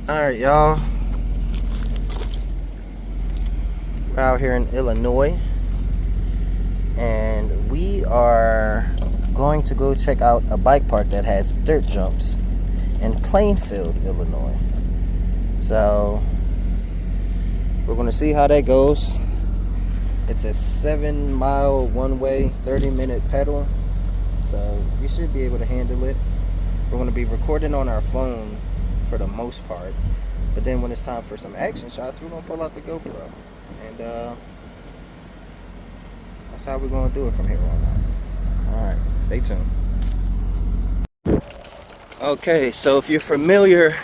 Alright, y'all. We're out here in Illinois. And we are going to go check out a bike park that has dirt jumps in Plainfield, Illinois. So, we're going to see how that goes. It's a 7-mile one-way, 30-minute pedal. So, we should be able to handle it. We're going to be recording on our phone for the most part. But then when it's time for some action shots, we're going to pull out the GoPro. And that's how we're going to do it from here on out. Alright, stay tuned. Okay, so if you're familiar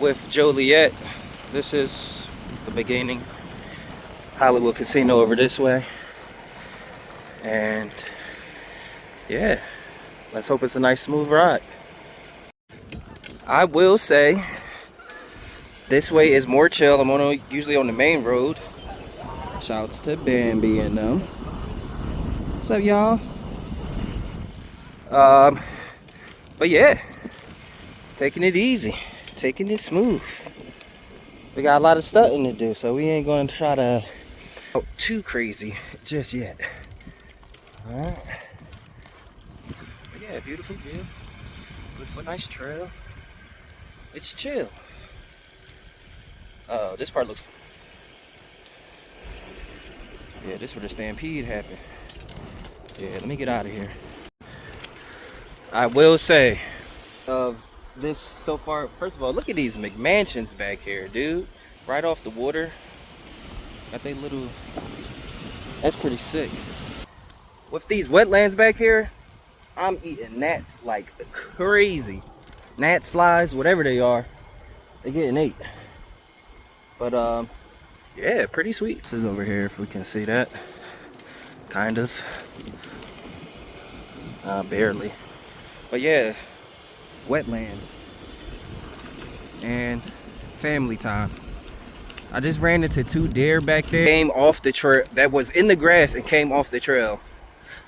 with Joliet, this is the beginning. Hollywood Casino over this way. And yeah, let's hope it's a nice smooth ride. I will say this way is more chill. I'm usually on the main road. Shouts to Bambi and them. What's up, y'all? But yeah, taking it easy, taking it smooth. We got a lot of stunting to do, so we ain't gonna try to go too crazy just yet. All right. But yeah, beautiful view. Beautiful, nice trail. It's chill. Oh, this part looks. Yeah, this is where the stampede happened. Yeah, let me get out of here. I will say, this so far, first of all, look at these McMansions back here, dude. Right off the water. Got they little, that's pretty sick. With these wetlands back here, I'm eating gnats like crazy. Gnats, flies, whatever they are, they getting ate. But yeah, pretty sweet. This is over here, if we can see that. Kind of. Barely. But yeah, wetlands and family time. I just ran into 2 deer back there. Came off the trail, that was in the grass and came off the trail.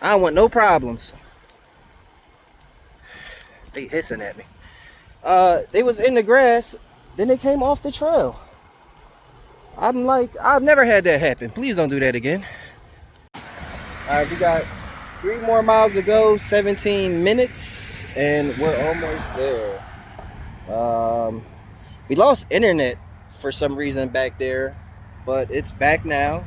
I don't want no problems. They hissing at me. They was in the grass, then they came off the trail. I'm like, I've never had that happen. Please don't do that again. Alright, we got 3 more miles to go, 17 minutes, and we're almost there. We lost internet for some reason back there, but it's back now.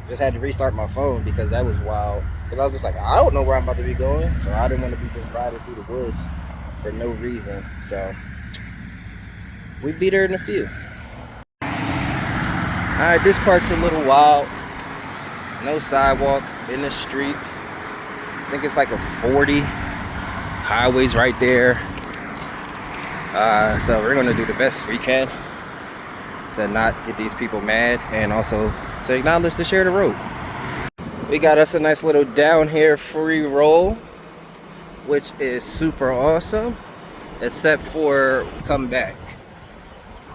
Just had to restart my phone because that was wild. Because I was just like, I don't know where I'm about to be going, so I didn't want to be just riding through the woods for no reason. So we beat her in a few. Alright, this part's a little wild. No sidewalk in the street. I think it's like a 40. Highways right there. So we're gonna do the best we can to not get these people mad and also to acknowledge to share the road. We got us a nice little down here free roll, which is super awesome, except for come back.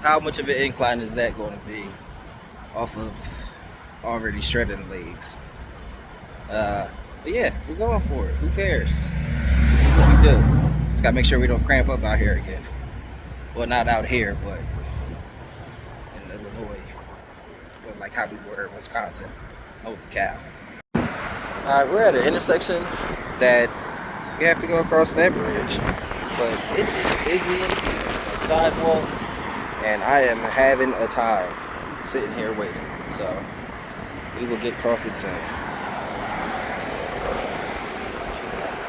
How much of an incline is that going to be off of already shredding legs? But yeah, we're going for it. Who cares? This is what we do. Just gotta make sure we don't cramp up out here again. Well, not out here, but in Illinois. But like how we were in Wisconsin. Holy cow. Alright, we're at an intersection that we have to go across that bridge. But it is busy, there's no sidewalk, and I am having a time sitting here waiting. So we will get crossing soon.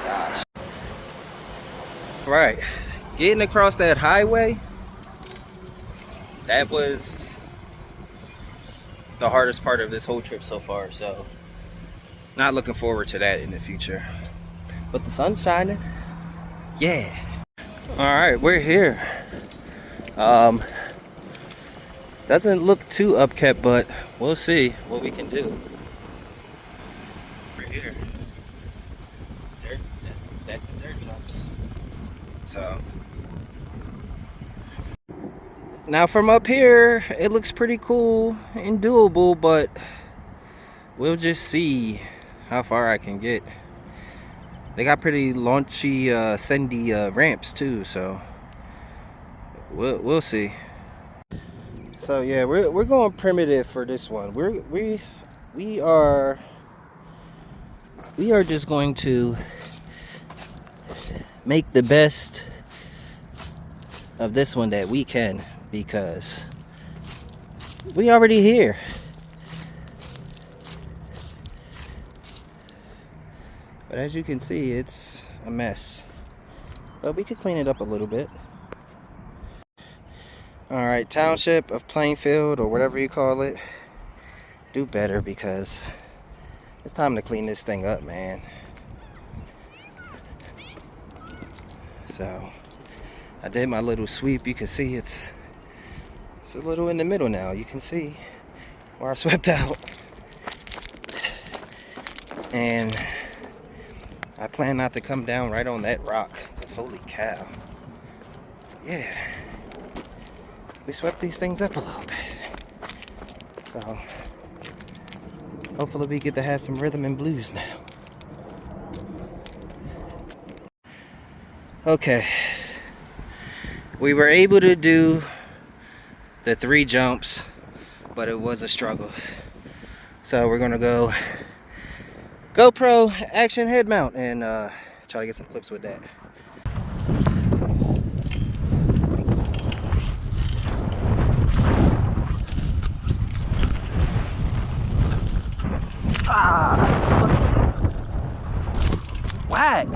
Gosh. Right, getting across that highway, that was the hardest part of this whole trip so far. So not looking forward to that in the future. But the sun's shining. Yeah. Alright, we're here. Doesn't look too upkept, but we'll see what we can do. We're here. That's the dirt jumps. So now from up here, it looks pretty cool and doable, but we'll just see how far I can get. They got pretty launchy, sandy ramps too, so we'll see. So yeah, we're going primitive for this one. We are just going to make the best of this one that we can, because we already here. But as you can see, it's a mess. But we could clean it up a little bit. Alright, Township of Plainfield, or whatever you call it, do better, because it's time to clean this thing up, man. So I did my little sweep. You can see it's a little in the middle now. You can see where I swept out. And I plan not to come down right on that rock, because holy cow. Yeah. We swept these things up a little bit. So hopefully we get to have some rhythm and blues now. Okay. We were able to do the 3 jumps, but it was a struggle. So we're gonna go GoPro action head mount and try to get some clips with that. Whack!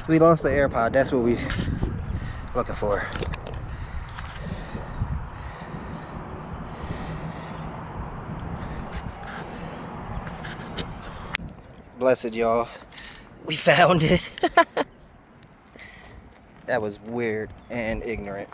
We lost the AirPod, that's what we looking for. Blessed y'all, we found it. That was weird and ignorant.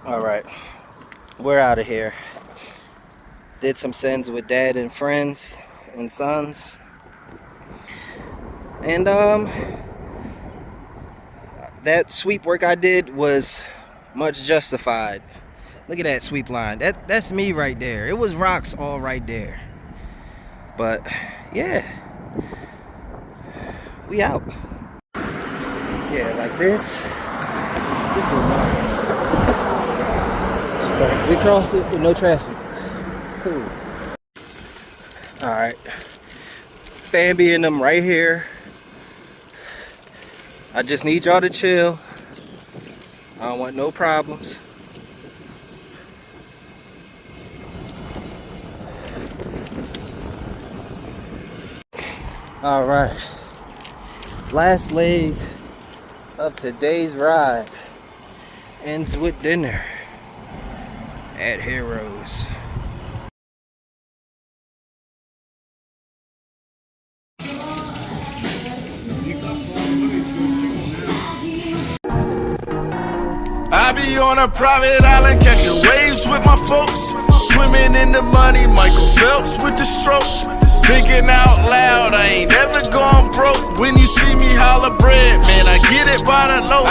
Alright, we're out of here. Did some sins with dad and friends and sons. And that sweep work I did was much justified. Look at that sweep line. That's me right there. It was rocks all right there. But yeah, we out. Yeah, like this. This is not. But we crossed it with no traffic. Cool. Alright. Bambi and them right here. I just need y'all to chill. I don't want no problems. Alright. Last leg of today's ride ends with dinner at Heroes. I be on a private island catching waves with my folks, swimming in the money, Michael Phelps with the strokes. Thinking out loud, I ain't never gone broke. When you see me holler bread, man, I get it by the loaf.